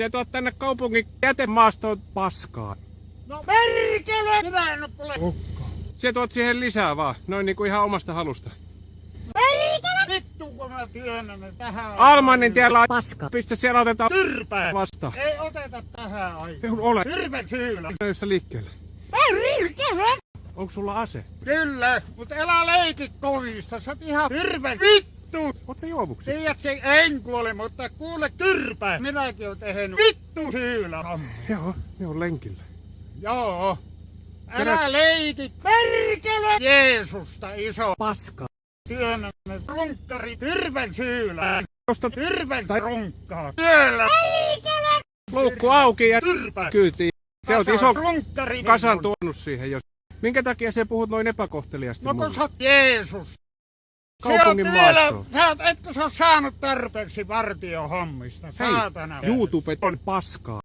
Se tuot tänne kaupungin jätemaastoon paskaa. No merkele! Minä en ole ukko. Se tuot siihen lisää vaan, noin niinku ihan omasta halusta. Merkele! Vittu kun mä työnnän ne tähän. Almannin tiellä on paska. Pistä siellä otetaan Tyrpää! vasta. Ei oteta tähän aikaan. Ole. Tyrpän syynä. Nöissä liikkeelle. Merkele! Onko sulla ase? Kyllä, mut älä leiki kovista. Sä oot ihan tyrpän vittu! Oot sä juovuksissa? Tiedätkö, en kuole, mutta kuule tyrpää. Minäkin oon tehnyt vittu syylä. Joo, ne on lenkillä. Joo. Älä leiki. Merkele! Jeesusta iso. Paska. Työnnä ne runkkari tyrvän syylään. Tuosta Tyrvän runkkaa. Työllä. Merkele! luukku auki ja Tyrpää. kyytiin. Se on iso runkkari. kasan tuonut siihen jo. Minkä takia sä puhut noin epäkohteliasti No kun mulle? sä oot Jeesus. Kaupungin maastoon. Etkö sä oot saanut tarpeeksi vartiohommista, saatana. YouTube on paskaa.